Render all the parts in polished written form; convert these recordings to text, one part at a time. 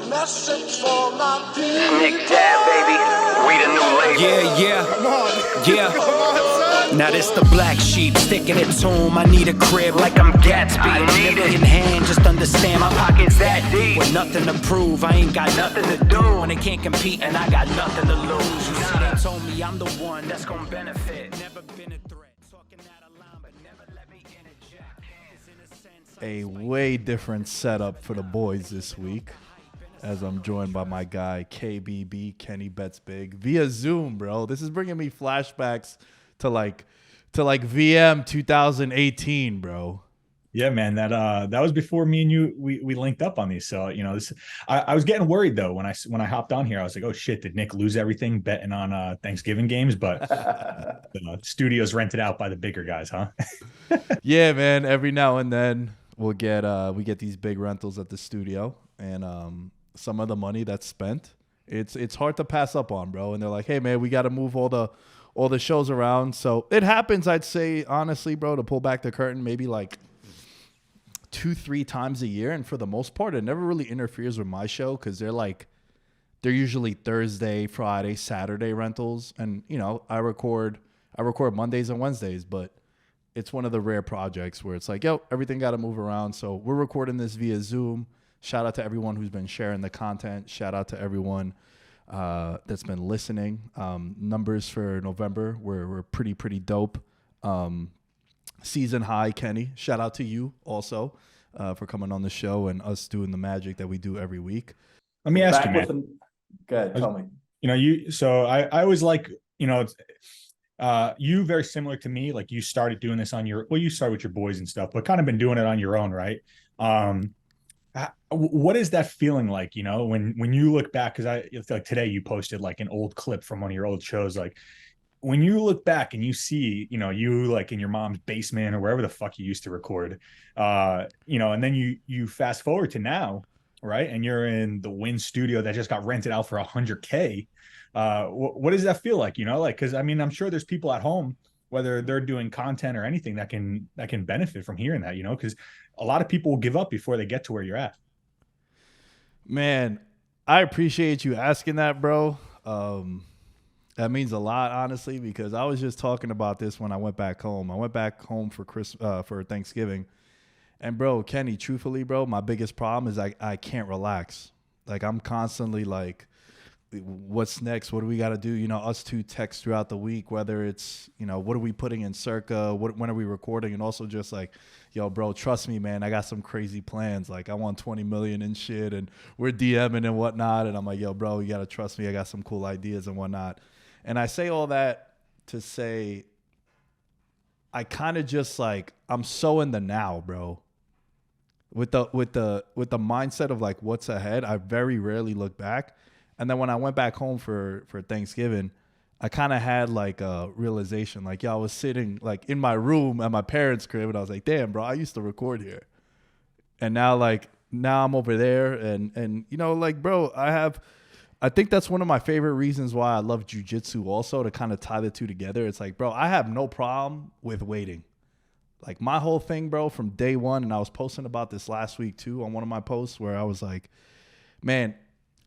Message for my people. Nick Dad, baby. We the new label. Yeah. Come on. Yeah. Come on, son. Now this the black sheep sticking its home. I need a crib like I'm Gatsby. I need it. In hand, just understand my Pockets that deep. with nothing to prove. I ain't got nothing to do. When they can't compete and I got nothing to lose. You see, they told me I'm the one that's gonna benefit. Never been a threat. Talking out of line, but never let me interject. 'Cause in a sense, A way different setup for the boys this week, as I'm joined by my guy KBB, Kenny Bets Big, via Zoom, bro. This is bringing me flashbacks to like VM 2018, bro. Yeah, man, that was before me and you we linked up on these. So this, I was getting worried though when I hopped on here. I was like, oh shit, did Nick lose everything betting on Thanksgiving games? But the studio's rented out by the bigger guys, huh? Yeah, man. Every now and then we get these big rentals at the studio, and some of the money that's spent, it's hard to pass up on, bro. And they're like, hey man, we got to move all the shows around. So it happens, I'd say honestly, bro, to pull back the curtain, maybe like 2-3 times a year, and for the most part it never really interferes with my show because they're usually Thursday, Friday, Saturday rentals, and I record Mondays and Wednesdays, but it's one of the rare projects where it's like, yo, everything got to move around. So we're recording this via Zoom. Shout out to everyone who's been sharing the content. Shout out to everyone that's been listening. Numbers for November were pretty dope. Season high, Kenny. Shout out to you also for coming on the show and us doing the magic that we do every week. Let me ask you, man. Go ahead, tell me. So I always like, you very similar to me. Like you started doing this you started with your boys and stuff, but kind of been doing it on your own, right? What is that feeling like, when you look back? Because it's like today you posted like an old clip from one of your old shows. Like when you look back and you see, you like in your mom's basement or wherever the fuck you used to record, and then you fast forward to now, right? And you're in the Win studio that just got rented out for $100K. What does that feel like? Because I mean, I'm sure there's people at home, whether they're doing content or anything, that can benefit from hearing that, because a lot of people will give up before they get to where you're at. Man, I appreciate you asking that, bro. That means a lot, honestly, because I was just talking about this when I went back home. I went back home for Thanksgiving. And, bro, Kenny, truthfully, bro, my biggest problem is I can't relax. Like, I'm constantly like, what's next? What do we got to do? Us two text throughout the week, whether it's, what are we putting in circa? When are we recording? And also just like, yo, bro, trust me, man, I got some crazy plans. Like I want 20 million and shit, and we're DMing and whatnot. And I'm like, yo, bro, you got to trust me. I got some cool ideas and whatnot. And I say all that to say, I kind of just like, I'm so in the now, bro. With the mindset of like what's ahead, I very rarely look back. And then when I went back home for Thanksgiving, I kind of had like a realization, like, I was sitting like in my room at my parents' crib, and I was like, damn, bro, I used to record here. And now I'm over there, and like, bro, I think that's one of my favorite reasons why I love jiu-jitsu also, to kind of tie the two together. It's like, bro, I have no problem with waiting. Like my whole thing, bro, from day one, and I was posting about this last week too on one of my posts, where I was like, man,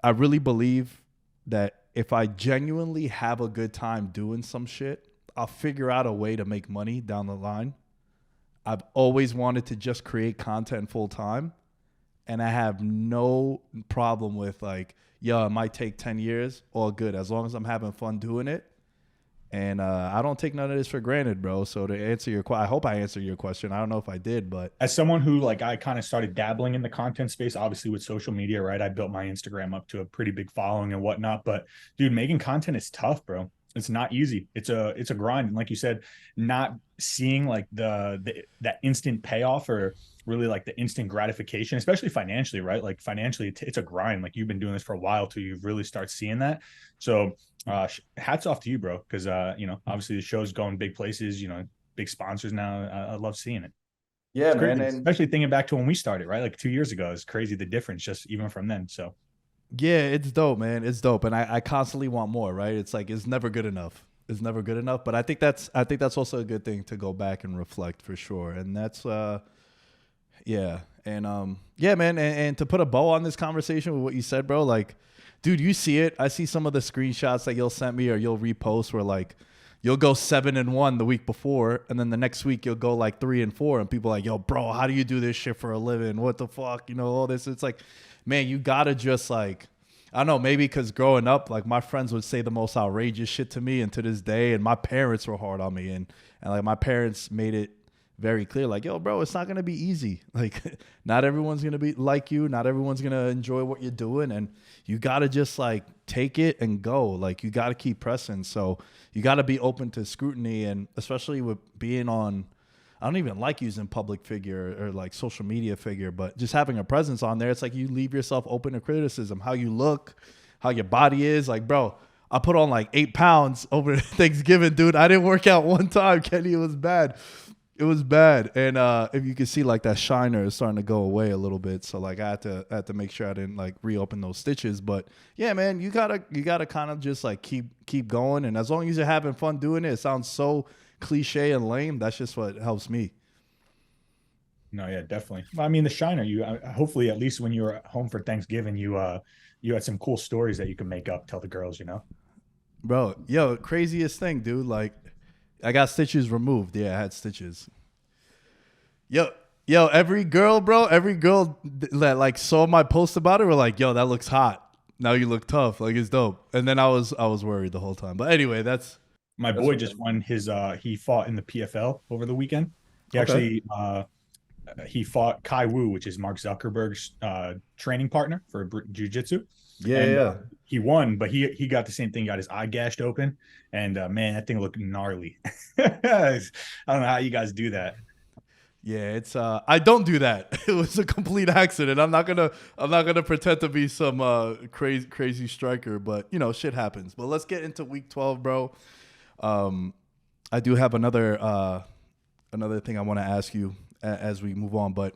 I really believe that if I genuinely have a good time doing some shit, I'll figure out a way to make money down the line. I've always wanted to just create content full time, and I have no problem with like, yo, it might take 10 years, all good, as long as I'm having fun doing it. And I don't take none of this for granted, bro. So to answer your question, I hope I answered your question. I don't know if I did, but as someone who I kind of started dabbling in the content space, obviously with social media, right? I built my Instagram up to a pretty big following and whatnot. But dude, making content is tough, bro. It's not easy. It's a grind. And like you said, not seeing like that instant payoff, or really like the instant gratification, especially financially, right? Like financially, it's a grind. Like you've been doing this for a while till you really start seeing that. So hats off to you, bro. Cause obviously the show's going big places, big sponsors now. I love seeing it. Yeah, man. And especially thinking back to when we started, right? Like 2 years ago, it's crazy. The difference just even from then. So yeah, it's dope, man. It's dope. And I constantly want more, right? It's like, it's never good enough. It's never good enough. But I think that's also a good thing to go back and reflect for sure. And that's, Yeah. And yeah, man, and to put a bow on this conversation with what you said, bro, like, dude, you see it. I see some of the screenshots that you'll send me or you'll repost where like you'll go 7-1 the week before, and then the next week you'll go like 3-4, and people are like, yo, bro, how do you do this shit for a living? What the fuck? You know, all this. It's like, man, you gotta just like, I don't know, maybe because growing up, like my friends would say the most outrageous shit to me, and to this day, and my parents were hard on me, and like my parents made it very clear, like, yo, bro, it's not gonna be easy. Like, not everyone's gonna be like you. Not everyone's gonna enjoy what you're doing, and you gotta just like take it and go. Like, you gotta keep pressing. So you gotta be open to scrutiny, and especially with being on. I don't even like using public figure or like social media figure, but just having a presence on there, it's like you leave yourself open to criticism. How you look, how your body is. Like, bro, I put on like 8 pounds over Thanksgiving, dude. I didn't work out one time, Kenny. It was bad. It was bad. And if you can see, like, that shiner is starting to go away a little bit. So like I had to make sure I didn't like reopen those stitches. But yeah, man, you gotta kind of just like keep going. And as long as you're having fun doing it, it sounds so cliche and lame. That's just what helps me. No, yeah, definitely. I mean, the shiner. You hopefully at least when you were home for Thanksgiving, you had some cool stories that you can make up, tell the girls. You know, Bro, yo, craziest thing, dude. Like, I got stitches removed. Yeah, I had stitches. Yo, every girl, bro, that like saw my post about it were like, yo, that looks hot. Now you look tough. Like, it's dope. And then I was worried the whole time. But anyway, my boy just won his. He fought in the PFL over the weekend. He okay. actually he fought Kai Wu, which is Mark Zuckerberg's training partner for jiu-jitsu. Yeah, And yeah. he won, but he got the same thing. He got his eye gashed open, and man, that thing looked gnarly. I don't know how you guys do that. Yeah, it's I don't do that. It was a complete accident. I'm not gonna pretend to be some crazy striker, but you know, shit happens. But let's get into week 12, bro. I do have another thing I want to ask you as we move on. But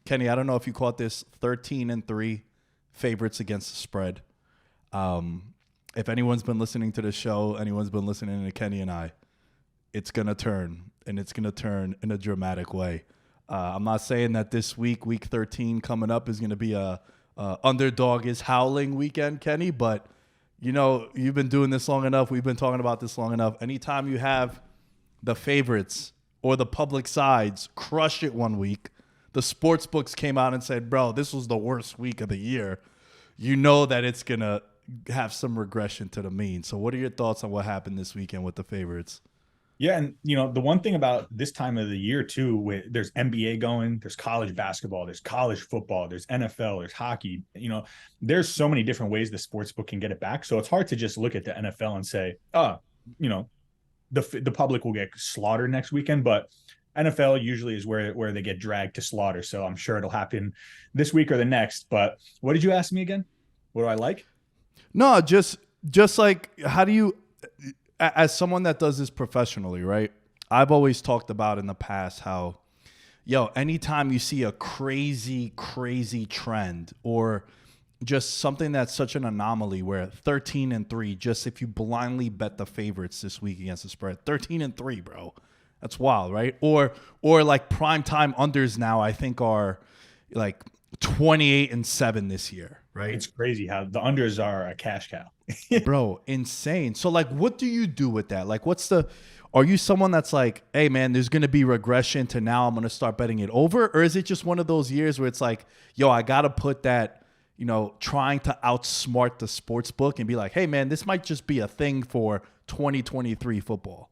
Kenny, I don't know if you caught this 13-3 favorites against the spread. If anyone's been listening to the show, anyone's been listening to Kenny and I, it's going to turn, and it's going to turn in a dramatic way. I'm not saying that this week 13 coming up is going to be a underdog is howling weekend, Kenny, but you know, you've been doing this long enough. We've been talking about this long enough. Anytime you have the favorites or the public sides crush it one week, the sports books came out and said, bro, this was the worst week of the year. You know that it's going to have some regression to the mean. So what are your thoughts on what happened this weekend with the favorites? Yeah, and you know, the one thing about this time of the year too, there's NBA going, there's college basketball, there's college football, there's NFL, there's hockey. You know, there's so many different ways the sports book can get it back. So it's hard to just look at the NFL and say, you know, the public will get slaughtered next weekend, but NFL usually is where they get dragged to slaughter. So I'm sure it'll happen this week or the next. But what did you ask me again? What do I like? No, just like, how do you, as someone that does this professionally, right? I've always talked about in the past how, anytime you see a crazy trend or just something that's such an anomaly where 13-3, just if you blindly bet the favorites this week against the spread, 13-3, bro, that's wild, right? Or like primetime unders now, I think are like 28-7 this year, right? It's crazy how the unders are a cash cow. Bro, insane. So like, what do you do with that? Like, are you someone that's like, hey man, there's going to be regression to now I'm going to start betting it over? Or is it just one of those years where it's like, yo, I got to put that, you know, trying to outsmart the sports book and be like, hey man, this might just be a thing for 2023 football?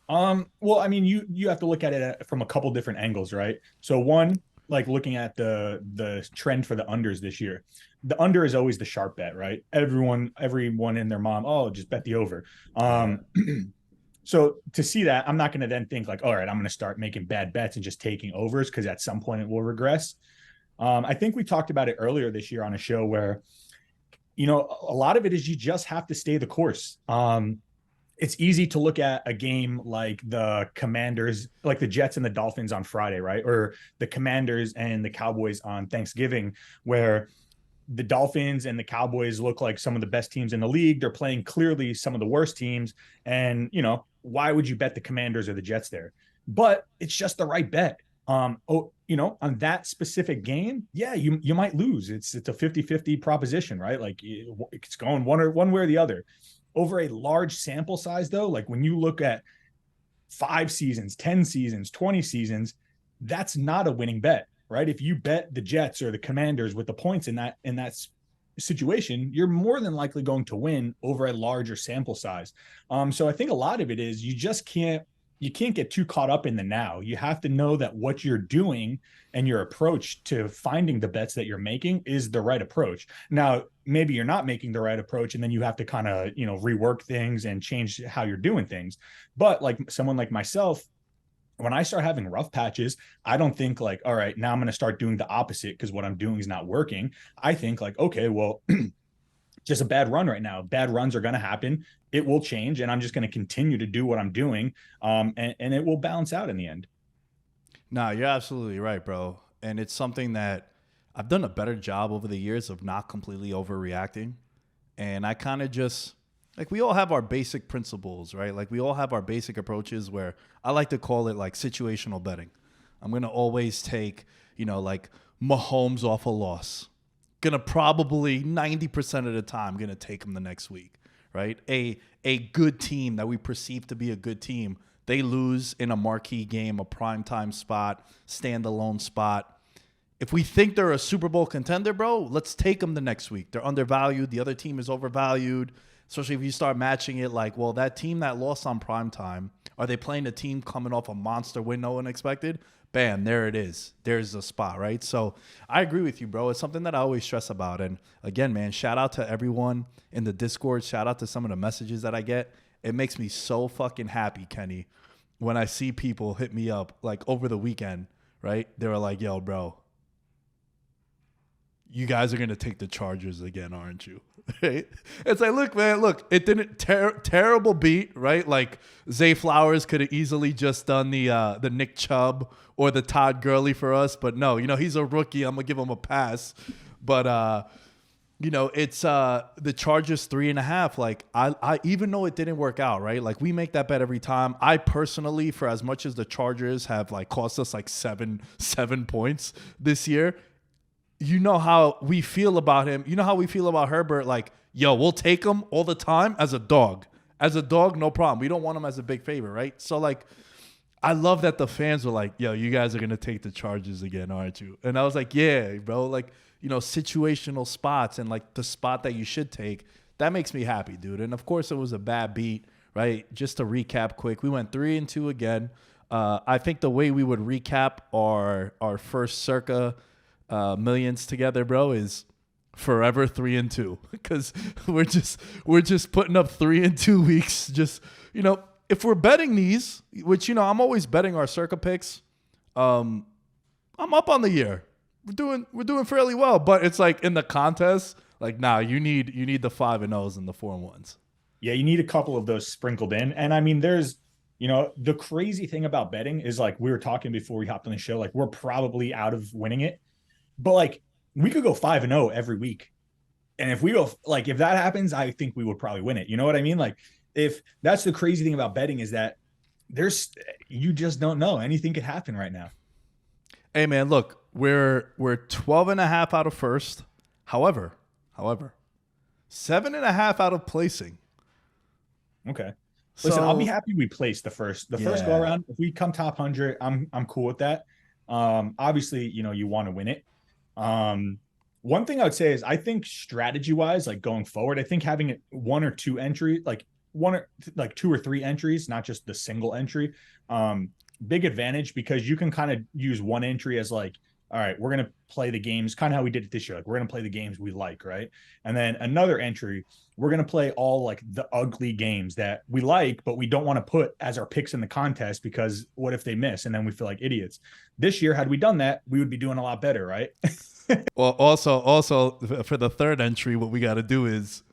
Well, I mean, you have to look at it from a couple different angles, right? So one, like looking at the trend for the unders this year, the under is always the sharp bet, right? Everyone and their mom, oh, just bet the over. So to see that, I'm not going to then think like, all right, I'm going to start making bad bets and just taking overs because at some point it will regress. I think we talked about it earlier this year on a show where, you know, a lot of it is you just have to stay the course. It's easy to look at a game like the Commanders, like the Jets and the Dolphins on Friday, right? Or the Commanders and the Cowboys on Thanksgiving, where the Dolphins and the Cowboys look like some of the best teams in the league. They're playing clearly some of the worst teams. And, you know, why would you bet the Commanders or the Jets there? But it's just the right bet. On that specific game, yeah, you might lose. It's a 50-50 proposition, right? Like it's going one way or the other. Over a large sample size, though, like when you look at 5 seasons, 10 seasons, 20 seasons, that's not a winning bet, right? If you bet the Jets or the Commanders with the points in that situation, you're more than likely going to win over a larger sample size. So I think a lot of it is you can't get too caught up in the now. You have to know that what you're doing and your approach to finding the bets that you're making is the right approach. Now, maybe you're not making the right approach, and then you have to kind of, rework things and change how you're doing things. But like someone like myself, when I start having rough patches, I don't think like, all right, now I'm going to start doing the opposite because what I'm doing is not working. I think like, okay, well, just a bad run right now. Bad runs are going to happen. It will change, and I'm just going to continue to do what I'm doing, and it will balance out in the end. No, you're absolutely right, bro. And it's something that I've done a better job over the years of not completely overreacting. And I kind of just, like, we all have our basic principles, right? Like, we all have our basic approaches where I like to call it like situational betting. I'm going to always take, like Mahomes off a loss. Going to probably 90% of the time going to take him the next week, right? A good team that we perceive to be a good team, they lose in a marquee game, a primetime spot, standalone spot. If we think they're a Super Bowl contender, bro, let's take them the next week. They're undervalued. The other team is overvalued, especially if you start matching it like, well, that team that lost on primetime, are they playing a team coming off a monster win no one expected? Bam, there it is. There's the spot, right? So I agree with you, bro. It's something that I always stress about. And again, man, shout out to everyone in the Discord. Shout out to some of the messages that I get. It makes me so fucking happy, Kenny, when I see people hit me up like over the weekend, right? They were like, yo, bro, you guys are going to take the Chargers again, aren't you? Right? It's like, look, man, it didn't terrible beat, right? Like Zay Flowers could have easily just done the Nick Chubb or the Todd Gurley for us, but no, he's a rookie. I'm gonna give him a pass. But it's the Chargers 3.5. Like I even though it didn't work out, right? Like we make that bet every time. I personally, for as much as the Chargers have like cost us like seven points this year. You know how we feel about him. You know how we feel about Herbert. Like, yo, we'll take him all the time as a dog. As a dog, no problem. We don't want him as a big favorite, right? So, like, I love that the fans were like, yo, you guys are going to take the Chargers again, aren't you? And I was like, yeah, bro. Like, situational spots and, like, the spot that you should take, that makes me happy, dude. And, of course, it was a bad beat, right? Just to recap quick, we went 3-2 again. I think the way we would recap our first circa millions together, bro, is forever 3-2 because we're just putting up 3-2 weeks. Just if we're betting these, which I'm always betting our circa picks, I'm up on the year. We're doing fairly well, but it's like in the contest, like you need the 5-0s and the 4-1s. Yeah, you need a couple of those sprinkled in, and I mean, there's. The crazy thing about betting is like we were talking before we hopped on the show, like we're probably out of winning it. But like we could go 5-0 every week. And if we go if that happens, I think we would probably win it. You know what I mean? Like if that's the crazy thing about betting is that you just don't know. Anything could happen right now. Hey man, look, we're 12.5 out of first. However, 7.5 out of placing. Okay. Listen, I'll be happy we placed the first go around. If we come top 100, I'm cool with that. Obviously, you want to win it. One thing I would say is I think strategy wise, like going forward, I think having one or two entry, like 2 or 3 entries, not just the single entry, big advantage because you can kind of use one entry as like, all right, we're going to play the games kind of how we did it this year. Like we're going to play the games we like. Right. And then another entry, we're going to play all like the ugly games that we like, but we don't want to put as our picks in the contest because what if they miss? And then we feel like idiots. This year, had we done that, we would be doing a lot better. Right. Well, also for the third entry, what we got to do is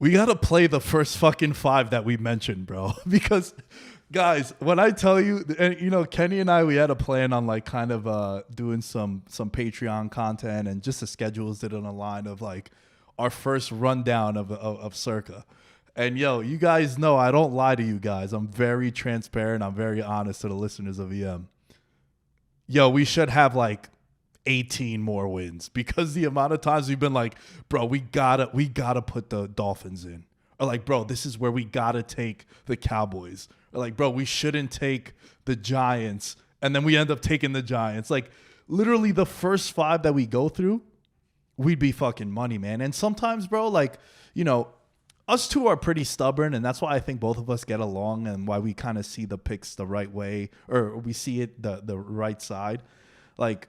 we got to play the first fucking 5 that we mentioned, bro, because guys, when I tell you, and Kenny and I, we had a plan on like kind of doing some Patreon content and just the schedules that on a line of like our first rundown of circa. And yo, you guys know I don't lie to you guys. I'm very transparent. I'm very honest to the listeners of EM. yo, we should have like 18 more wins, because the amount of times we've been like, bro, we gotta put the Dolphins in. Or like, bro, this is where we gotta take the Cowboys. Or like, bro, we shouldn't take the Giants. And then we end up taking the Giants. Like, literally the first 5 that we go through, we'd be fucking money, man. And sometimes, bro, like, you know, us two are pretty stubborn, and that's why I think both of us get along and why we kind of see the picks the right way, or we see it the right side. Like,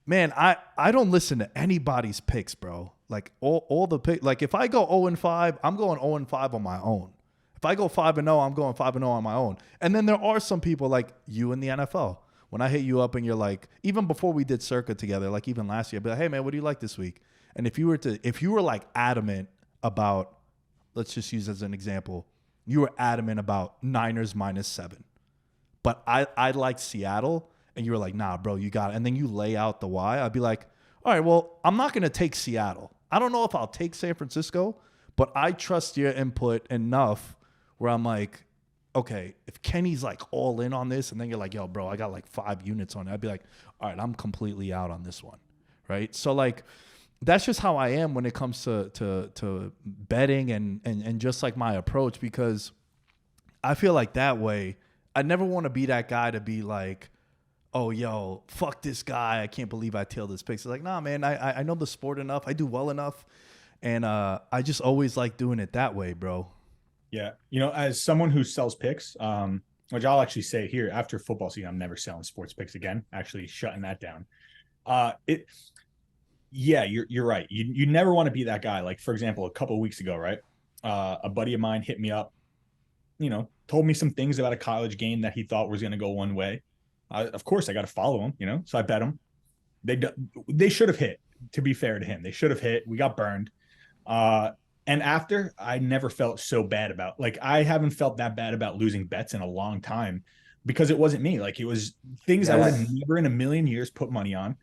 man, I don't listen to anybody's picks, bro. Like, all the picks. Like, if I go 0-5, I'm going 0-5 on my own. If I go 5-0, I'm going 5-0 on my own. And then there are some people like you in the NFL. When I hit you up and you're like, even before we did Circa together, like even last year, I'd be like, hey man, what do you like this week? And if you were like adamant about, let's just use as an example, you were adamant about Niners -7, but I liked Seattle, and you were like, nah, bro, you got it. And then you lay out the why. I'd be like, all right, well, I'm not going to take Seattle. I don't know if I'll take San Francisco, but I trust your input enough where I'm like, okay, if Kenny's like all in on this, and then you're like, yo, bro, I got like 5 units on it, I'd be like, all right, I'm completely out on this one, right? So like, that's just how I am when it comes to betting and just like my approach, because I feel like that way, I never want to be that guy to be like, oh, yo, fuck this guy, I can't believe I tailed this pick. It's like, nah, man, I know the sport enough, I do well enough, and I just always like doing it that way, bro. Yeah. You know, as someone who sells picks, which I'll actually say here, after football season, I'm never selling sports picks again, actually shutting that down. Yeah, you're right. You never want to be that guy. Like, for example, a couple of weeks ago, right? A buddy of mine hit me up, you know, told me some things about a college game that he thought was going to go one way. Of course, I got to follow him, you know, so I bet him. They should have hit, to be fair to him. They should have hit. We got burned. And after, I never felt so bad about, like, I haven't felt that bad about losing bets in a long time, because it wasn't me. Like, it was things I would have never in a million years put money on.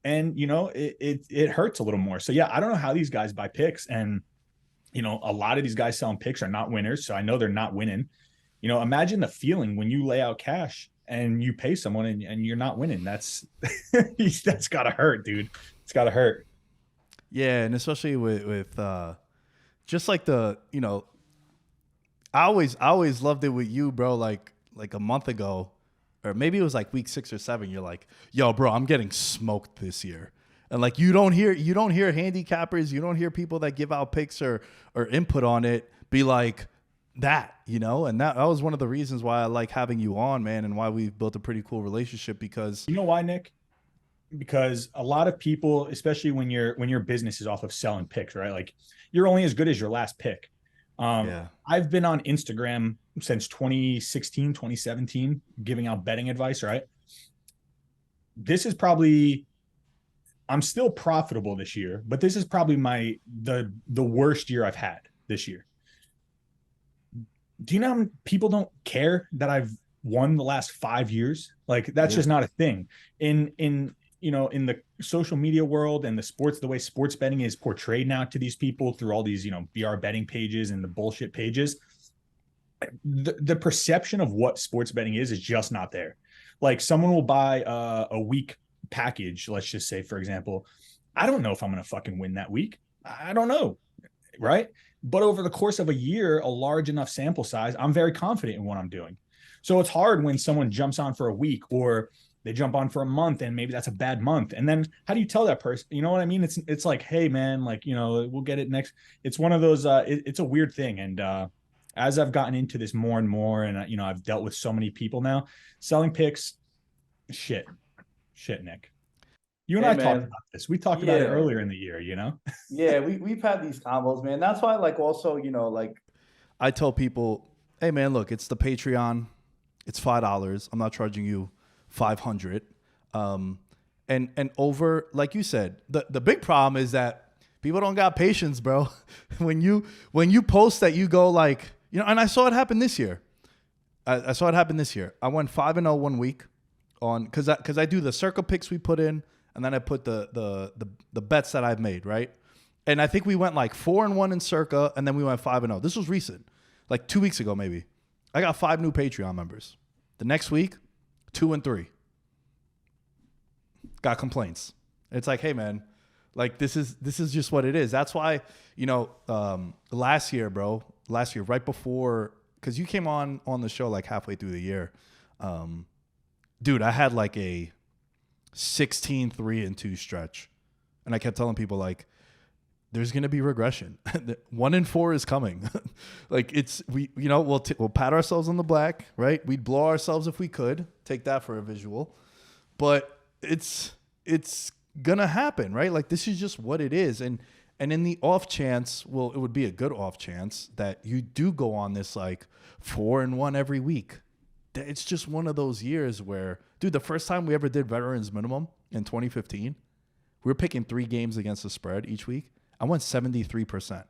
And you know, it hurts a little more. So yeah, I don't know how these guys buy picks, and you know, a lot of these guys selling picks are not winners. So I know they're not winning. You know, imagine the feeling when you lay out cash and you pay someone and you're not winning. That's gotta hurt, dude. It's gotta hurt. Yeah, and especially with just like the, you know, I always loved it with you, bro. Like a month ago, or maybe it was like week 6 or 7. You're like, yo, bro, I'm getting smoked this year, and like you don't hear handicappers, you don't hear people that give out picks or input on it be like that, you know. And that was one of the reasons why I like having you on, man, and why we've built a pretty cool relationship. Because you know why, Nick? Because a lot of people, especially when your business is off of selling picks, right? Like, you're only as good as your last pick. Yeah. I've been on Instagram since 2016, 2017, giving out betting advice, right? This is probably, I'm still profitable this year, but this is probably the worst year I've had this year. Do you know how many people don't care that I've won the last 5 years? Like, that's just not a thing. In you know, in the social media world and the way sports betting is portrayed now to these people through all these, you know, BR betting pages and the bullshit pages, the perception of what sports betting is just not there. Like, someone will buy a week package, let's just say, for example. I don't know if I'm going to fucking win that week. I don't know, right? But over the course of a year, a large enough sample size, I'm very confident in what I'm doing. So it's hard when someone jumps on for a week, or they jump on for a month, and maybe that's a bad month. And then how do you tell that person? You know what I mean? It's like, hey man, like, you know, we'll get it next. It's one of those, it's a weird thing. And as I've gotten into this more and more, and you know, I've dealt with so many people now, selling picks, shit, Nick. You and I talked about this. We talked about it earlier in the year, you know? Yeah, we've had these combos, man. That's why, like, also, you know, like, I tell people, hey man, look, it's the Patreon. It's $5. I'm not charging you $500. And over, like you said, the big problem is that people don't got patience, bro. when you post that, you go like, you know, and I saw it happen this year. I saw it happen this year. I went 5-0 one week on, cause I do the circle picks we put in, and then I put the bets that I've made, right? And I think we went like 4-1 in circa, and then we went 5-0. This was recent, like 2 weeks ago maybe. I got 5 new Patreon members. The next week, 2-3. got complaints. It's like, hey man, like this is just what it is. That's why, last year, right before, because you came on the show like halfway through the year, dude, I had like a 16 3-2 stretch, and I kept telling people like, there's going to be regression. 1-4 is coming. Like we'll pat ourselves on the back, right? We'd blow ourselves if we could. Take that for a visual. But it's going to happen, right? Like this is just what it is. And in the off chance, well, it would be a good off chance that you do go on this like 4-1 every week. It's just one of those years where, dude, the first time we ever did veterans minimum in 2015, we were picking 3 games against the spread each week. I went 73%.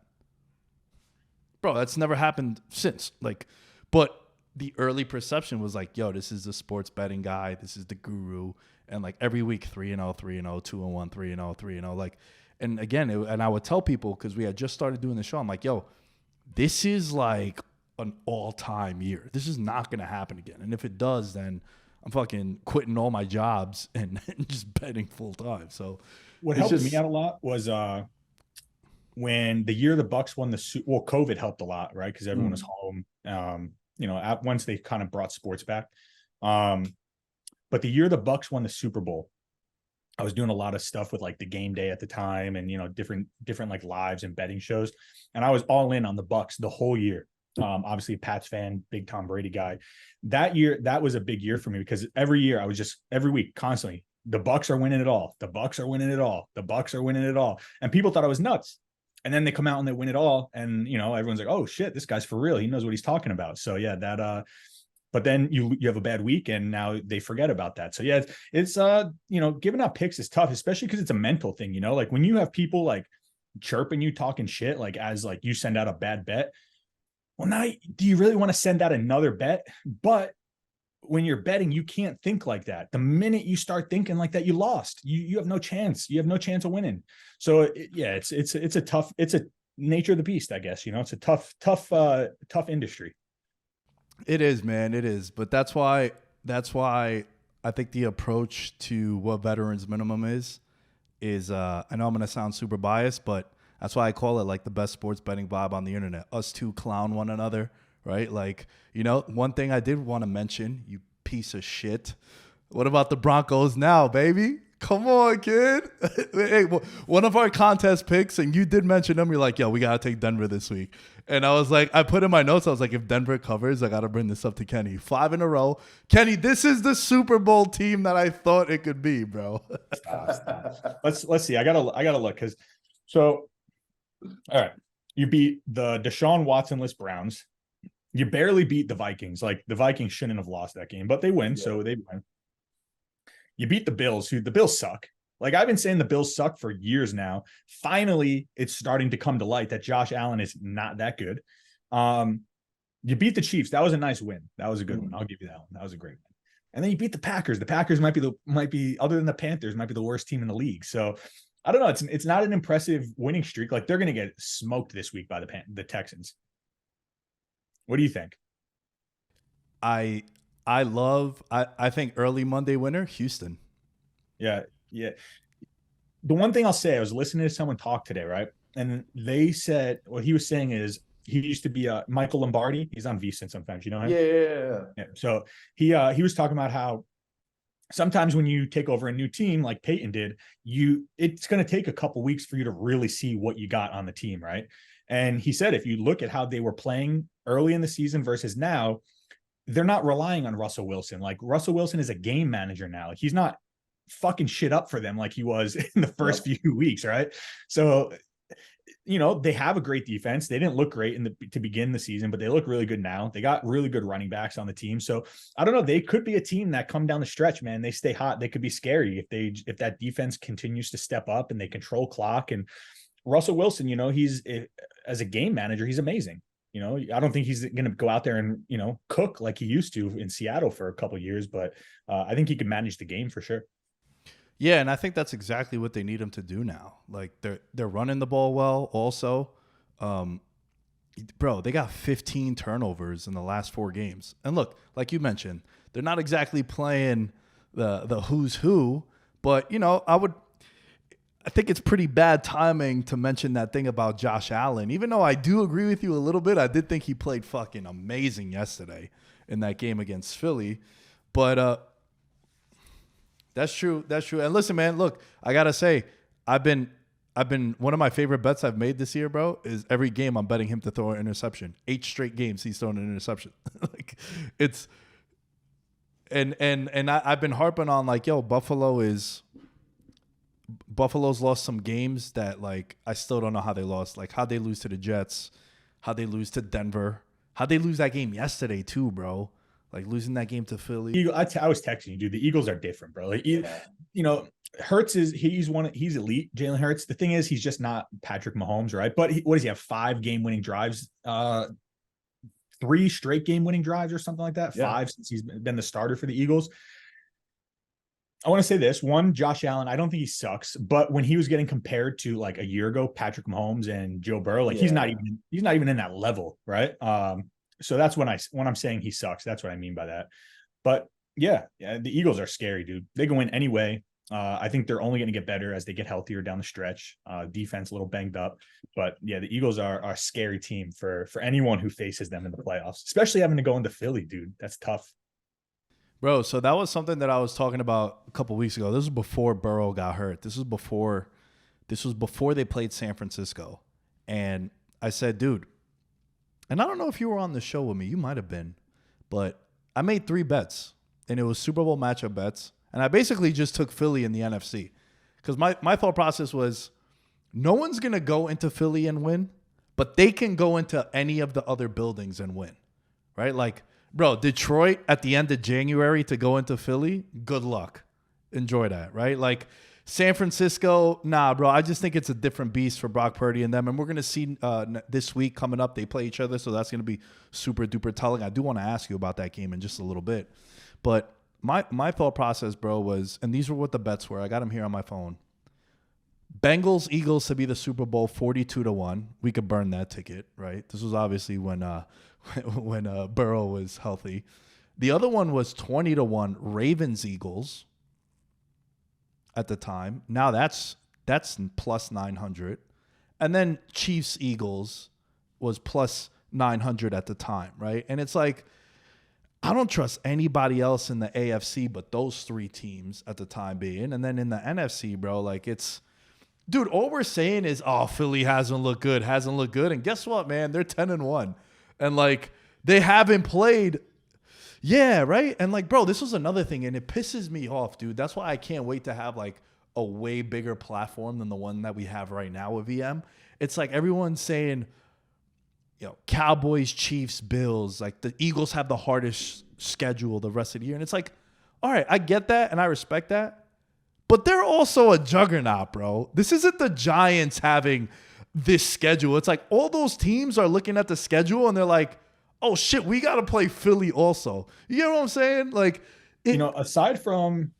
Bro, that's never happened since. Like, but the early perception was like, yo, this is the sports betting guy. This is the guru. And like every week, 3-0, 3-0, 2-1, 3-0, 3-0. Like, and again, and I would tell people, because we had just started doing the show, I'm like, yo, this is like an all-time year. This is not going to happen again. And if it does, then I'm fucking quitting all my jobs and just betting full time. So what helped me out a lot was when the year the Bucks won COVID helped a lot, right? Because everyone was home. Once they kind of brought sports back. But the year the Bucks won the Super Bowl, I was doing a lot of stuff with like the game day at the time, and different like lives and betting shows, and I was all in on the Bucks the whole year. Obviously a Pats fan, big Tom Brady guy. That year, that was a big year for me, because every week constantly, the Bucks are winning it all. The Bucks are winning it all. The Bucks are winning it all. And people thought I was nuts. And then they come out and they win it all. And, everyone's like, oh shit, this guy's for real. He knows what he's talking about. So yeah, but then you have a bad week and now they forget about that. So yeah, it's giving out picks is tough, especially because it's a mental thing, like when you have people like chirping you, talking shit, like as like you send out a bad bet. Well, now do you really want to send out another bet? But when you're betting, you can't think like that. The minute you start thinking like that, you lost. You have no chance. You have no chance of winning. So it's a nature of the beast, I guess. It's a tough industry. It is, man. It is. But that's why I think the approach to what veterans minimum is I know I'm going to sound super biased, but that's why I call it like the best sports betting vibe on the internet. Us two clown one another, right? Like, one thing I did want to mention, you piece of shit. What about the Broncos now, baby? Come on, kid. Hey, one of our contest picks, and you did mention them. You're like, yo, we got to take Denver this week. And I was like, I put in my notes, I was like, if Denver covers, I got to bring this up to Kenny. 5 in a row. Kenny, this is the Super Bowl team that I thought it could be, bro. Stop. Let's see. I gotta look, because all right. You beat the Deshaun Watson-less Browns. You barely beat the Vikings. Like, the Vikings shouldn't have lost that game, but they win, so they win. You beat the Bills, who the Bills suck. Like, I've been saying the Bills suck for years now. Finally, it's starting to come to light that Josh Allen is not that good. You beat the Chiefs. That was a nice win. That was a good one. I'll give you that one. That was a great win. And then you beat the Packers. The Packers might be other than the Panthers, might be the worst team in the league. So I don't know. It's not an impressive winning streak. Like, they're going to get smoked this week by the Texans. What do you think? I think early Monday winner, Houston. Yeah. The one thing I'll say, I was listening to someone talk today, right? And they said, what he was saying is, he used to be Michael Lombardi. He's on VSiN sometimes, you know him? Yeah. So he was talking about how sometimes when you take over a new team like Peyton did, it's going to take a couple weeks for you to really see what you got on the team, right? And he said, if you look at how they were playing early in the season versus now, they're not relying on Russell Wilson. Like, Russell Wilson is a game manager now. Like, he's not fucking shit up for them like he was in the first few weeks, right? So, they have a great defense. They didn't look great to begin the season, but they look really good now. They got really good running backs on the team. So I don't know. They could be a team that come down the stretch, man. They stay hot. They could be scary if that defense continues to step up and they control clock. And Russell Wilson, he's as a game manager, he's amazing. I don't think he's going to go out there and, cook like he used to in Seattle for a couple of years, but I think he can manage the game for sure. Yeah, and I think that's exactly what they need him to do now. Like, they're running the ball well also. Bro, they got 15 turnovers in the last 4 games. And look, like you mentioned, they're not exactly playing the who's who, But, I think it's pretty bad timing to mention that thing about Josh Allen. Even though I do agree with you a little bit, I did think he played fucking amazing yesterday in that game against Philly. But that's true. That's true. And listen, man, look, I gotta say, I've been one of my favorite bets I've made this year, bro, is every game I'm betting him to throw an interception. 8 straight games he's thrown an interception. Like it's and I've been harping on like, yo, Buffalo's lost some games that like I still don't know how they lost. Like how'd they lose to the Jets, how'd they lose to Denver, how'd they lose that game yesterday too, bro. Like losing that game to Philly. I was texting you, dude. The Eagles are different, bro. Like, Hurts he's elite. Jalen Hurts. The thing is, he's just not Patrick Mahomes, right? But what does he have? 5 game-winning drives, 3 straight game-winning drives, or something like that. 5 since he's been the starter for the Eagles. I want to say this one, Josh Allen. I don't think he sucks, but when he was getting compared to like a year ago, Patrick Mahomes and Joe Burrow, like he's not even in that level, right? So that's when I'm saying he sucks. That's what I mean by that. But yeah, the Eagles are scary, dude. They can win anyway. I think they're only going to get better as they get healthier down the stretch. Defense a little banged up, but yeah, the Eagles are a scary team for anyone who faces them in the playoffs, especially having to go into Philly, dude. That's tough. Bro, so that was something that I was talking about a couple weeks ago. This was before Burrow got hurt. This was before they played San Francisco. And I said, dude, and I don't know if you were on the show with me. You might have been. But I made 3 bets, and it was Super Bowl matchup bets. And I basically just took Philly in the NFC. Because my thought process was no one's going to go into Philly and win, but they can go into any of the other buildings and win. Right? Like, bro, Detroit at the end of January to go into Philly, good luck. Enjoy that, right? Like, San Francisco, nah, bro. I just think it's a different beast for Brock Purdy and them. And we're going to see this week coming up, they play each other. So that's going to be super duper telling. I do want to ask you about that game in just a little bit. But my thought process, bro, was, and these were what the bets were. I got them here on my phone. Bengals, Eagles to be the Super Bowl 42-1. We could burn that ticket, right? This was obviously when Burrow was healthy. The other one was 20-1 Ravens, Eagles. At the time. Now that's plus 900. And then Chiefs Eagles was plus 900 at the time, right? And it's like I don't trust anybody else in the AFC but those 3 teams at the time being. And then in the NFC, bro, like it's dude, all we're saying is Philly hasn't looked good. And guess what, man? They're 10-1. And like they haven't played. Yeah, right? And like, bro, this was another thing, and it pisses me off, dude. That's why I can't wait to have like a way bigger platform than the one that we have right now with VM. It's like everyone's saying, Cowboys, Chiefs, Bills, like the Eagles have the hardest schedule the rest of the year. And it's like, all right, I get that and I respect that. But they're also a juggernaut, bro. This isn't the Giants having this schedule. It's like all those teams are looking at the schedule and they're like, oh shit, we got to play Philly also. You know what I'm saying? Like, aside from,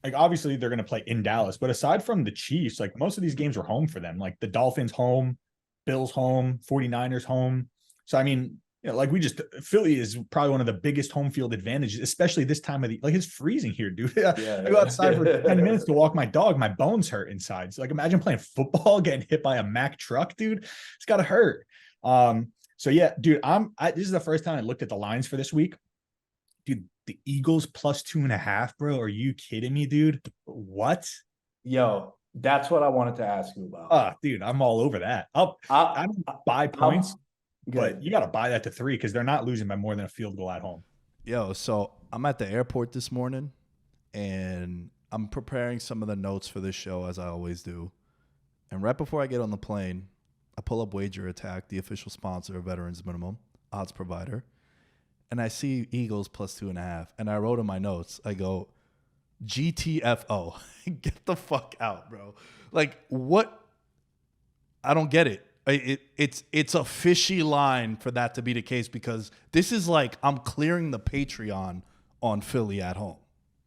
like, obviously they're going to play in Dallas, but aside from the Chiefs, like most of these games are home for them. Like the Dolphins home, Bills home, 49ers home. So, I mean, Philly is probably one of the biggest home field advantages, especially this time of the, like it's freezing here, dude. I go outside for 10 minutes to walk my dog. My bones hurt inside. So like, imagine playing football, getting hit by a Mack truck, dude. It's got to hurt. So yeah, dude, this is the first time I looked at the lines for this week. Dude, the Eagles plus 2.5, bro. Are you kidding me, dude? What? Yo, that's what I wanted to ask you about. Dude, I'm all over that. I don't buy points, but you got to buy that to 3 because they're not losing by more than a field goal at home. Yo, so I'm at the airport this morning, and I'm preparing some of the notes for this show as I always do. And right before I get on the plane, I pull up Wager Attack, the official sponsor of Veterans Minimum, odds provider, and I see Eagles plus 2.5. And I wrote in my notes, I go, GTFO, get the fuck out, bro. Like, what? I don't get it. It's a fishy line for that to be the case because this is like I'm clearing the Patreon on Philly at home.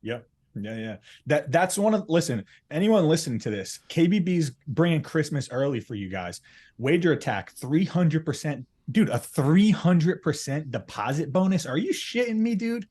Yep. Yeah. That's one of, listen, anyone listening to this, KBB's bringing Christmas early for you guys. Wager Attack, 300%. Dude, a 300% deposit bonus. Are you shitting me, dude?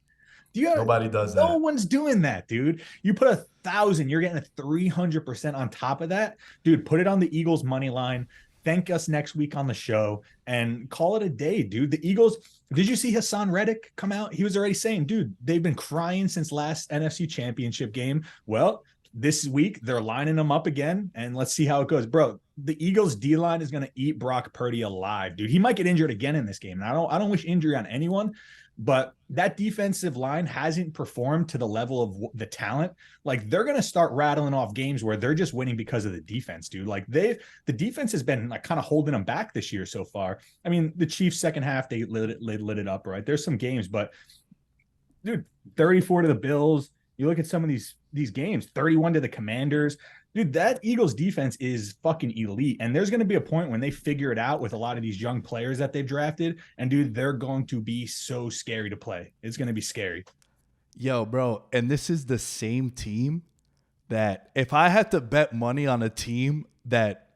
Nobody does No that. one's doing that, dude. You put 1,000, you're getting a 300% on top of that, dude. Put it on the Eagles money line. Thank us next week on the show and call it a day, dude. The Eagles. Did you see Hassan Reddick come out? He was already saying, dude, they've been crying since last NFC Championship game. Well, this week they're lining them up again, and let's see how it goes, bro. The Eagles D line is going to eat Brock Purdy alive, dude. He might get injured again in this game, and I don't wish injury on anyone. But that defensive line hasn't performed to the level of the talent. Like, they're going to start rattling off games where they're just winning because of the defense, dude. Like, the defense has been like kind of holding them back this year so far. I mean, the Chiefs second half, they lit it up, right? There's some games, but dude, 34 to the Bills. You look at some of these games, 31 to the Commanders. Dude, that Eagles defense is fucking elite. And there's going to be a point when they figure it out with a lot of these young players that they've drafted. And dude, they're going to be so scary to play. It's going to be scary. Yo, bro. And this is the same team that if I had to bet money on a team that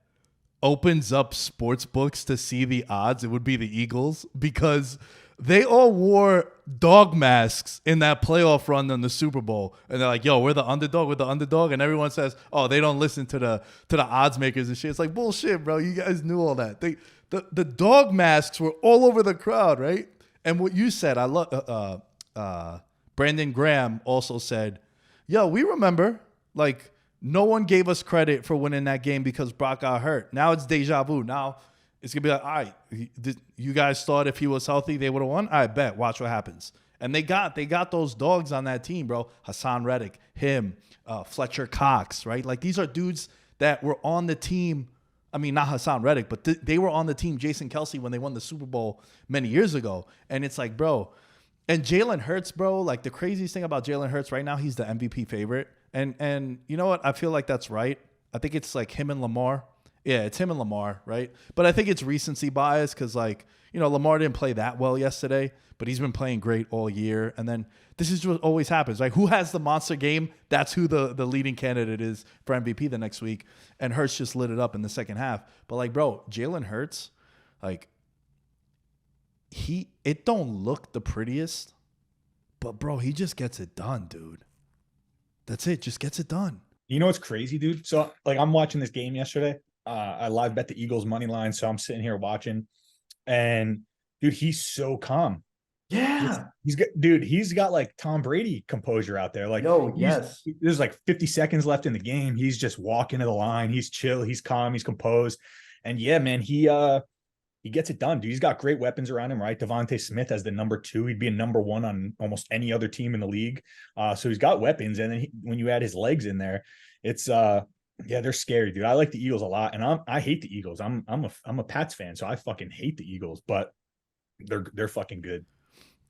opens up sports books to see the odds, it would be the Eagles, because they all wore dog masks in that playoff run in the Super Bowl. And they're like, yo, we're the underdog. And everyone says, oh, they don't listen to the odds makers and shit. It's like, bullshit, bro. You guys knew all that. The dog masks were all over the crowd, right? And what you said, I love, Brandon Graham also said, yo, we remember, like, no one gave us credit for winning that game because Brock got hurt. Now it's deja vu. Now it's going to be like, all right, you guys thought if he was healthy, they would have won? I bet. Watch what happens. And they got those dogs on that team, bro. Hassan Reddick, him, Fletcher Cox, right? Like, these are dudes that were on the team. I mean, not Hassan Reddick, but they were on the team, Jason Kelsey, when they won the Super Bowl many years ago. And it's like, bro, and Jalen Hurts, bro, like, the craziest thing about Jalen Hurts right now, he's the MVP favorite. And you know what? I feel like that's right. I think it's like him and Lamar. Yeah, it's him and Lamar, right? But I think it's recency bias because, like, you know, Lamar didn't play that well yesterday, but he's been playing great all year. And then this is what always happens, right? Who has the monster game? That's who the leading candidate is for MVP the next week. And Hurts just lit it up in the second half. But, like, bro, Jalen Hurts, like, it don't look the prettiest, but, bro, he just gets it done, dude. That's it. Just gets it done. You know what's crazy, dude? So, like, I'm watching this game yesterday. I live bet the Eagles money line, so I'm sitting here watching, and dude, he's so calm. Yeah, he's got like Tom Brady composure out there. Like, yes, there's like 50 seconds left in the game. He's just walking to the line. He's chill. He's calm. He's composed. And yeah, man, he gets it done, dude. He's got great weapons around him, right? Devontae Smith as the number 2. He'd be a number 1 on almost any other team in the league. So he's got weapons, and then when you add his legs in there, it's yeah, they're scary, dude. I like the Eagles a lot, and I hate the Eagles. I'm a Pats fan, so I fucking hate the Eagles, but they're fucking good.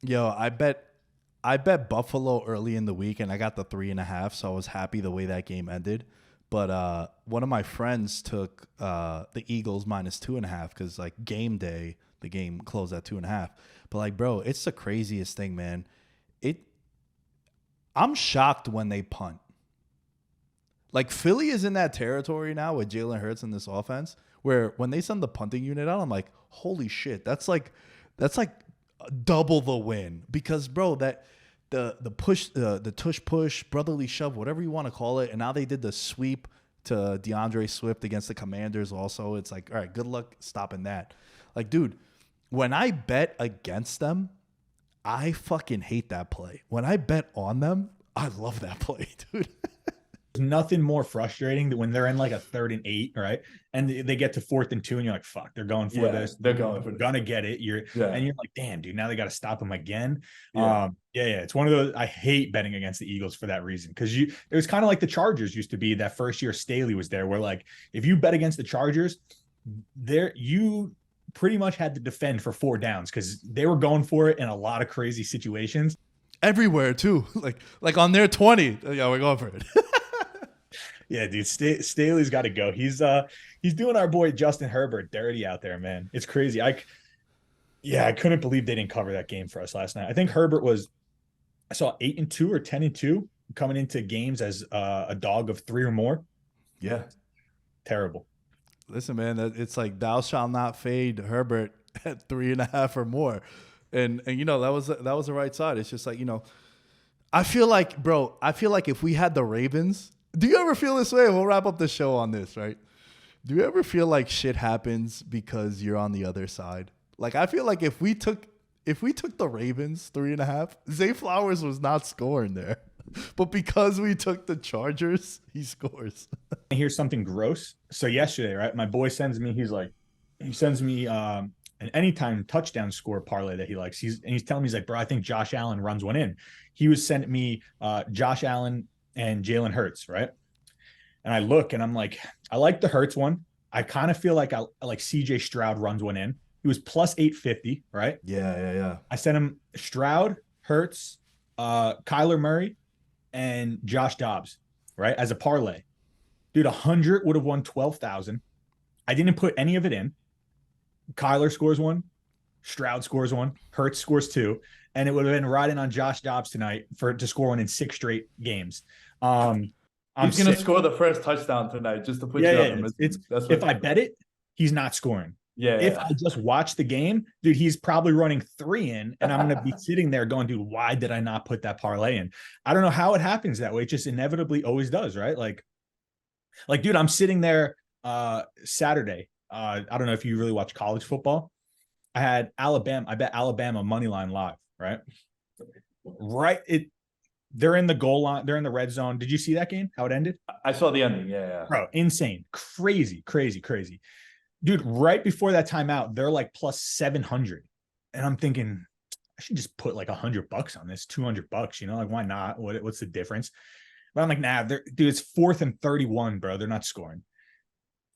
Yo, I bet Buffalo early in the week, and I got the 3.5, so I was happy the way that game ended. But one of my friends took the Eagles minus 2.5 because, like, game day, the game closed at 2.5. But, like, bro, it's the craziest thing, man. I'm shocked when they punt. Like, Philly is in that territory now with Jalen Hurts in this offense, where when they send the punting unit out, I'm like, holy shit, that's like double the win. Because, bro, that the push, the tush push, brotherly shove, whatever you want to call it, and now they did the sweep to DeAndre Swift against the Commanders also. It's like, all right, good luck stopping that. Like, dude, when I bet against them, I fucking hate that play. When I bet on them, I love that play, dude. There's nothing more frustrating than when they're in like a 3rd and 8, right? And they get to 4th and 2, and you're like, fuck, they're going for this. They're going for gonna get it. And you're like, damn, dude, now they got to stop them again. Yeah. It's one of those. I hate betting against the Eagles for that reason, because it was kind of like the Chargers used to be that first year Staley was there, where, like, if you bet against the Chargers, you pretty much had to defend for 4 downs because they were going for it in a lot of crazy situations. Everywhere too, like on their 20. Yeah, we're going for it. Yeah, dude, Staley's got to go. He's doing our boy Justin Herbert dirty out there, man. It's crazy. I couldn't believe they didn't cover that game for us last night. I think Herbert I saw 8-2 or 10-2 coming into games as a dog of 3 or more. Yeah, terrible. Listen, man, it's like thou shalt not fade Herbert at 3.5 or more, and you know that was the right side. It's just like, you know, I feel like, bro, if we had the Ravens, do you ever feel this way? We'll wrap up the show on this, right? Do you ever feel like shit happens because you're on the other side? Like, I feel like if we took the Ravens 3.5, Zay Flowers was not scoring there. But because we took the Chargers, he scores. Here's something gross. So yesterday, right, my boy sends me, he sends me an anytime touchdown score parlay that he likes. He's telling me, he's like, bro, I think Josh Allen runs one in. He was sending me Josh Allen and Jalen Hurts, right? And I look and I'm like, I like the Hurts one. I kind of feel like I like CJ Stroud runs one in. He was plus 850, right? Yeah. I sent him Stroud, Hurts, Kyler Murray, and Josh Dobbs, right? As a parlay. Dude, 100 would have won 12,000. I didn't put any of it in. Kyler scores one, Stroud scores one, Hurts scores two, and it would have been riding on Josh Dobbs tonight to score one in 6 straight games. He's going to score the first touchdown tonight just to put you on the if I bet it, he's not scoring. If I just watch the game, dude, he's probably running 3 in, and I'm going to be sitting there going, dude, why did I not put that parlay in? I don't know how it happens that way. It just inevitably always does, right? Like, dude, I'm sitting there Saturday. I don't know if you really watch college football. I had Alabama. I bet Alabama money line live, right? They're in the goal line. They're in the red zone. Did you see that game? How it ended? I saw the ending. Yeah. Bro, insane. Crazy. Dude, right before that timeout, they're like plus 700. And I'm thinking, I should just put like $100 on this, $200, like, why not? What's the difference? But I'm like, nah, dude, it's 4th and 31, bro. They're not scoring.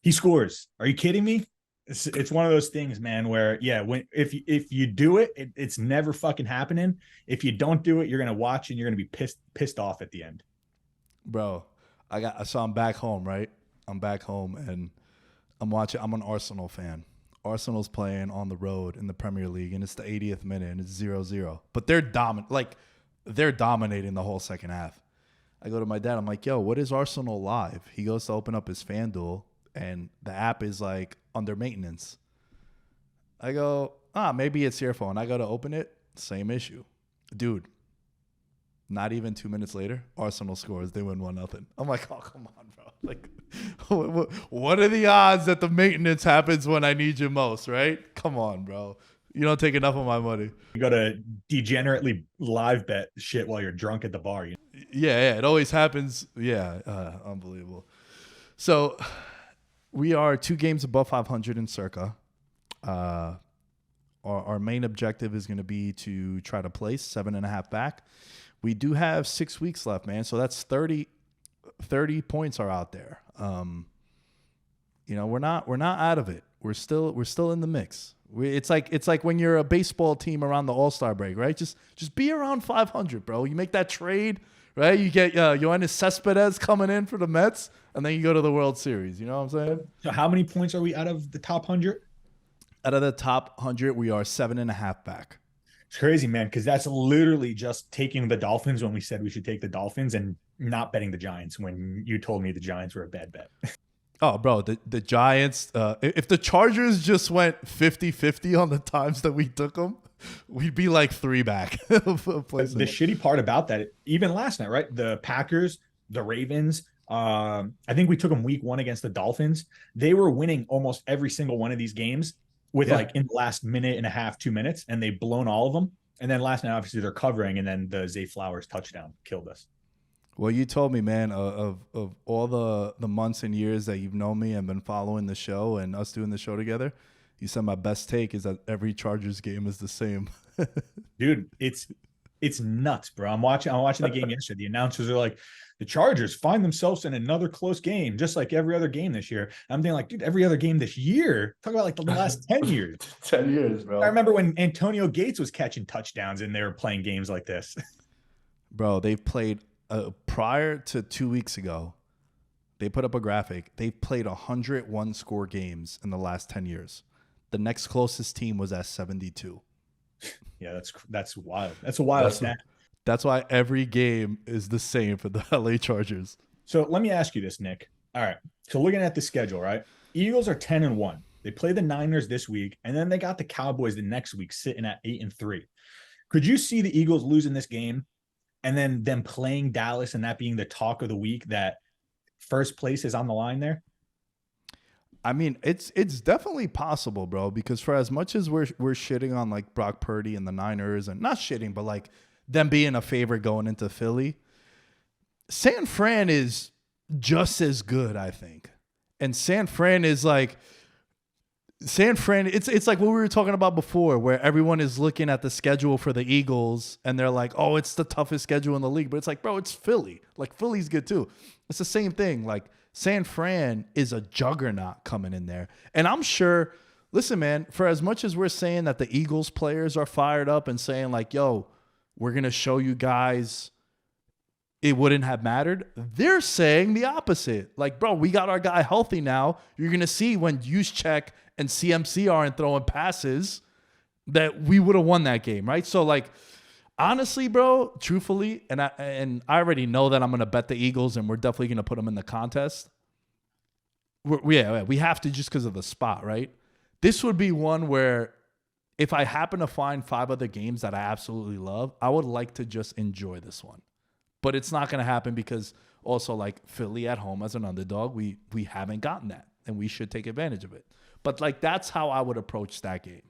He scores. Are you kidding me? It's one of those things, man, where, if you do it, it's never fucking happening. If you don't do it, you're going to watch and you're going to be pissed off at the end. Bro, I'm back home, right? I'm back home and I'm watching. I'm an Arsenal fan. Arsenal's playing on the road in the Premier League, and it's the 80th minute, and it's 0-0. But they're dominating the whole second half. I go to my dad. I'm like, yo, what is Arsenal live? He goes to open up his FanDuel, and the app is like under maintenance. I go, maybe it's your phone. I go to open it, same issue. Dude, not even 2 minutes later, Arsenal scores. They win 1-0. I'm like, oh, come on, bro. Like, what are the odds that the maintenance happens when I need you most, right? Come on, bro. You don't take enough of my money. You got to degenerately live bet shit while you're drunk at the bar. Yeah, it always happens. Yeah, unbelievable. So we are 2 games above 500 in Circa. Our main objective is going to be to try to place 7.5 back. We do have 6 weeks left, man. So that's 30 points are out there. We're not out of it. We're still in the mix. It's like when you're a baseball team around the All-Star break, right? Just be around 500, bro. You make that trade, right? You get Yoenis Cespedes coming in for the Mets, and then you go to the World Series. You know what I'm saying? So how many points are we out of the top 100? Out of the top 100, we are 7.5 back. It's crazy, man, because that's literally just taking the Dolphins when we said we should take the Dolphins and not betting the Giants when you told me the Giants were a bad bet. Oh, bro, the Giants, if the Chargers just went 50-50 on the times that we took them, we'd be like 3 back. The shitty part about that, even last night, right? The Packers, the Ravens, I think we took them week 1 against the Dolphins. They were winning almost every single one of these games with like in the last minute and a half, 2 minutes, and they've blown all of them. And then last night, obviously, they're covering, and then the Zay Flowers touchdown killed us. Well, you told me, man, of all the months and years that you've known me and been following the show and us doing the show together, you said my best take is that every Chargers game is the same. Dude, it's nuts, bro. I'm watching the game yesterday. The announcers are like, the Chargers find themselves in another close game, just like every other game this year. I'm thinking like, dude, every other game this year? Talk about like the last 10 years. 10 years, bro. I remember when Antonio Gates was catching touchdowns and they were playing games like this. Bro, they've played prior to 2 weeks ago, they put up a graphic. They've played 101 score games in the last 10 years. The next closest team was at 72. Yeah, that's wild. That's a wild stat. That's why every game is the same for the LA Chargers. So let me ask you this, Nick. All right. So looking at the schedule, right? Eagles are 10-1. They play the Niners this week, and then they got the Cowboys the next week sitting at 8-3. Could you see the Eagles losing this game and then them playing Dallas and that being the talk of the week, that first place is on the line there? I mean, it's definitely possible, bro, because for as much as we're shitting on like Brock Purdy and the Niners, and not shitting, but like them being a favorite going into Philly, San Fran is just as good, I think. And San Fran, it's like what we were talking about before, where everyone is looking at the schedule for the Eagles and they're like, oh, it's the toughest schedule in the league. But it's like, bro, it's Philly. Like, Philly's good too. It's the same thing. Like, San Fran is a juggernaut coming in there. And I'm sure, listen, man, for as much as we're saying that the Eagles players are fired up and saying like, yo, we're going to show you guys it wouldn't have mattered, they're saying the opposite. Like, bro, we got our guy healthy now. You're going to see when Juszczyk and CMC aren't throwing passes that we would have won that game, right? So, like, honestly, bro, truthfully, and I already know that I'm going to bet the Eagles and we're definitely going to put them in the contest. We have to just because of the spot, right? This would be one where if I happen to find 5 other games that I absolutely love, I would like to just enjoy this one. But it's not going to happen because also, like, Philly at home as an underdog, we haven't gotten that, and we should take advantage of it. But, like, that's how I would approach that game.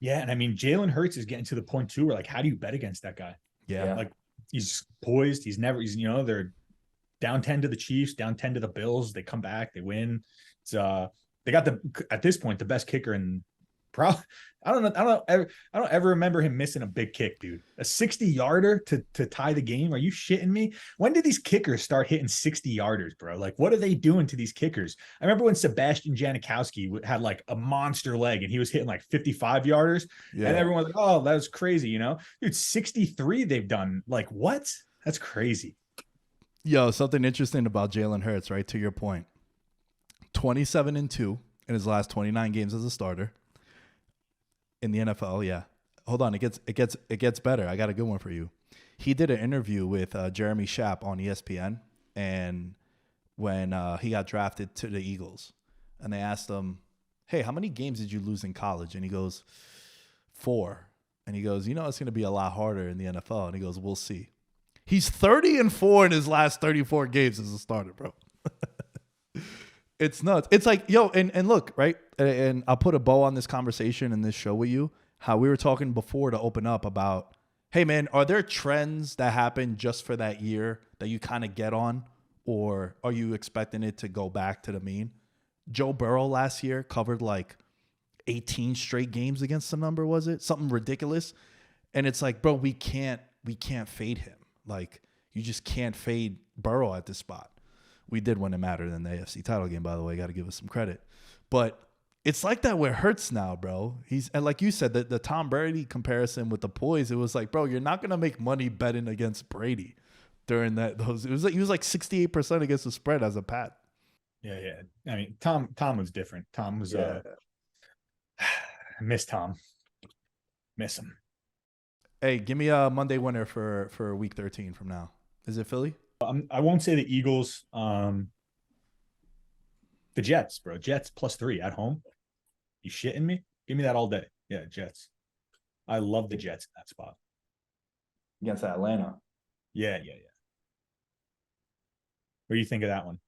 Yeah, and I mean, Jalen Hurts is getting to the point, too, where, like, how do you bet against that guy? Yeah. Like, he's poised. They're down 10 to the Chiefs, down 10 to the Bills. They come back. They win. It's they got at this point, the best kicker in I don't ever remember him missing a big kick, dude. A 60-yarder to tie the game. Are you shitting me? When did these kickers start hitting 60-yarders, bro? Like, what are they doing to these kickers? I remember when Sebastian Janikowski had like a monster leg and he was hitting like 55-yarders. Yeah. And everyone was like, oh, that was crazy, you know? Dude, 63 they've done. Like, what? That's crazy. Yo, something interesting about Jalen Hurts, right? To your point. 27-2 in his last 29 games as a starter. In the NFL, yeah. Hold on, it gets better. I got a good one for you. He did an interview with Jeremy Schaap on ESPN, and when he got drafted to the Eagles, and they asked him, "Hey, how many games did you lose in college?" And he goes, 4. And he goes, "You know, it's going to be a lot harder in the NFL." And he goes, "We'll see." He's 30-4 in his last 34 games as a starter, bro. It's nuts. It's like, yo, and look, right? And I'll put a bow on this conversation and this show with you. How we were talking before to open up about, hey, man, are there trends that happen just for that year that you kind of get on? Or are you expecting it to go back to the mean? Joe Burrow last year covered like 18 straight games against the number, was it? Something ridiculous. And it's like, bro, we can't fade him. Like, you just can't fade Burrow at this spot. We did when it mattered in the AFC title game, by the way. Got to give us some credit. But it's like that with Hurts now, bro. And like you said, the Tom Brady comparison with the poise, it was like, bro, you're not going to make money betting against Brady during that. It was like he was like 68% against the spread as a pat. Yeah. I mean, Tom was different. Tom was I miss Tom. Miss him. Hey, give me a Monday winner for week 13 from now. Is it Philly? I won't say the Eagles. The Jets, bro. Jets +3 at home. You shitting me? Give me that all day. Yeah, Jets. I love the Jets in that spot. Against Atlanta. Yeah. What do you think of that one?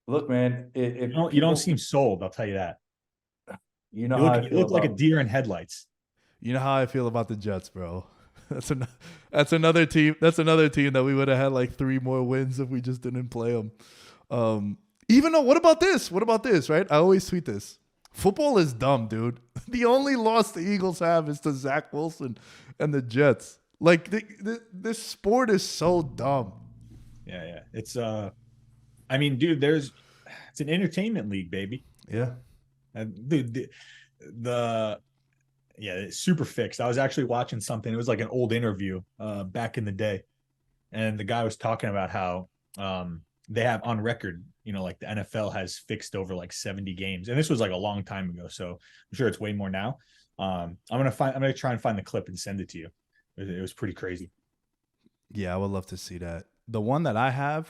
Look, man. You don't seem sold, I'll tell you that. You know, you look like a deer in headlights. You know how I feel about the Jets, bro. That's another team. That's another team that we would have had like 3 more wins if we just didn't play them. Even though, what about this? Right? I always tweet this. Football is dumb, dude. The only loss the Eagles have is to Zach Wilson and the Jets. Like this sport is so dumb. Yeah. It's I mean, dude, it's an entertainment league, baby. Yeah. Dude, it's super fixed. I was actually watching something. It was like an old interview back in the day. And the guy was talking about how they have on record, you know, like the NFL has fixed over like 70 games. And this was like a long time ago. So I'm sure it's way more now. I'm going to try and find the clip and send it to you. It was pretty crazy. Yeah, I would love to see that. The one that I have,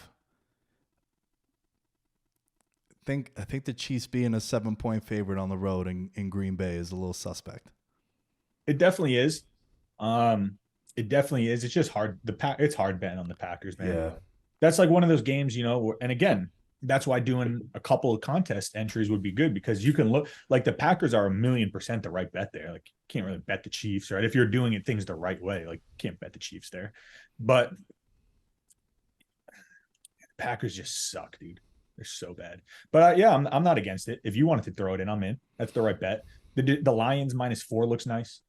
I think the Chiefs being a 7-point favorite on the road in Green Bay is a little suspect. It definitely is. It definitely is. It's just hard. It's hard betting on the Packers, man. Yeah. That's like one of those games, and again, that's why doing a couple of contest entries would be good, because you can look like the Packers are 1,000,000% the right bet there. Like, you can't really bet the Chiefs, right? If you're doing things the right way, like, you can't bet the Chiefs there. But the Packers just suck, dude. They're so bad. But yeah, I'm not against it. If you wanted to throw it in, I'm in. That's the right bet. The Lions -4 looks nice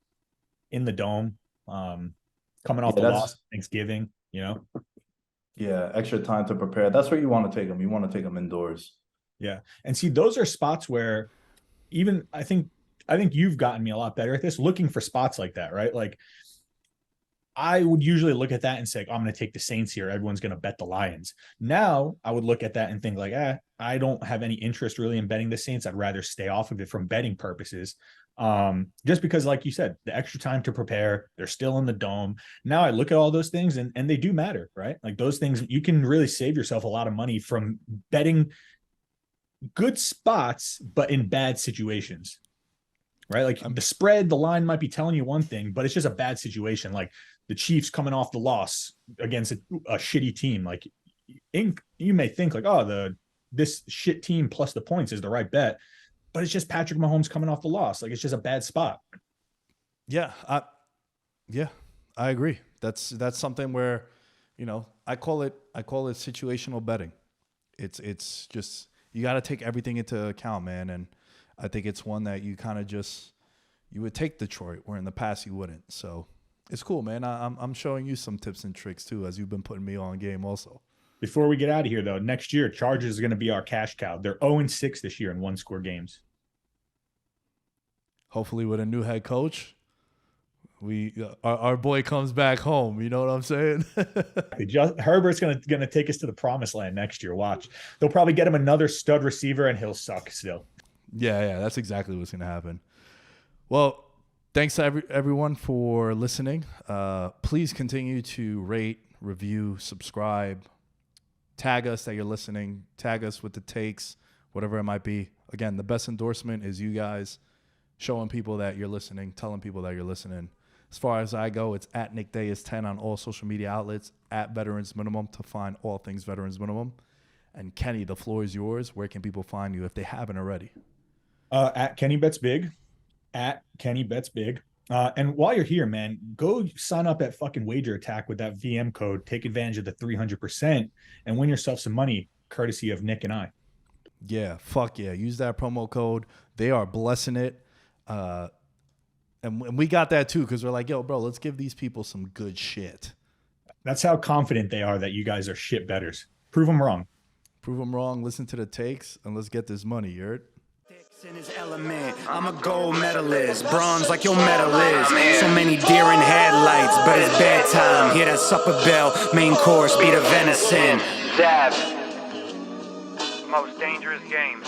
in the dome. Coming off the loss Thanksgiving, Yeah, extra time to prepare. That's where you want to take them. You want to take them indoors. Yeah. And see, those are spots where even I think you've gotten me a lot better at this, looking for spots like that, right? Like, I would usually look at that and say, I'm going to take the Saints here. Everyone's going to bet the Lions. Now I would look at that and think like, I don't have any interest really in betting the Saints. I'd rather stay off of it from betting purposes. Just because, like you said, the extra time to prepare, they're still in the dome. Now I look at all those things and they do matter, right? Like, those things, you can really save yourself a lot of money from betting good spots, but in bad situations, right? Like, the spread, the line might be telling you one thing, but it's just a bad situation. Like the Chiefs coming off the loss against a shitty team. Like, you may think like, this shit team plus the points is the right bet, but it's just Patrick Mahomes coming off the loss. Like, it's just a bad spot. Yeah. I agree. That's something where, I call it situational betting. It's just, you got to take everything into account, man. And I think it's one that you kind of you would take Detroit, where in the past you wouldn't. So it's cool, man. I'm showing you some tips and tricks too, as you've been putting me on game also. Before we get out of here, though, next year, Chargers is going to be our cash cow. They're 0-6 this year in one-score games. Hopefully with a new head coach, our boy comes back home. You know what I'm saying? Herbert's gonna take us to the promised land next year. Watch. They'll probably get him another stud receiver, and he'll suck still. Yeah, that's exactly what's going to happen. Well, thanks to everyone for listening. Please continue to rate, review, subscribe. Tag us that you're listening. Tag us with the takes, whatever it might be. Again, the best endorsement is you guys showing people that you're listening, telling people that you're listening. As far as I go, it's at Nick Day is 10 on all social media outlets, at Veterans Minimum to find all things Veterans Minimum. And Kenny, the floor is yours. Where can people find you if they haven't already? At Kenny Bets Big. At Kenny Bets Big. And while you're here, man, go sign up at fucking Wager Attack with that VM code. Take advantage of the 300% and win yourself some money, courtesy of Nick and I. Yeah, fuck yeah. Use that promo code. They are blessing it. And we got that too, because we're like, yo, bro, let's give these people some good shit. That's how confident they are that you guys are shit bettors. Prove them wrong. Prove them wrong. Listen to the takes, and let's get this money, you heard? In his element, I'm a gold medalist, bronze like your medal is. So many deer in headlights, but it's bedtime. Hear that supper bell, main course be the venison. Dab. Most dangerous game.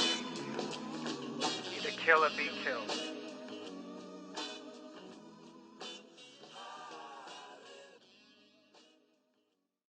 Either kill or be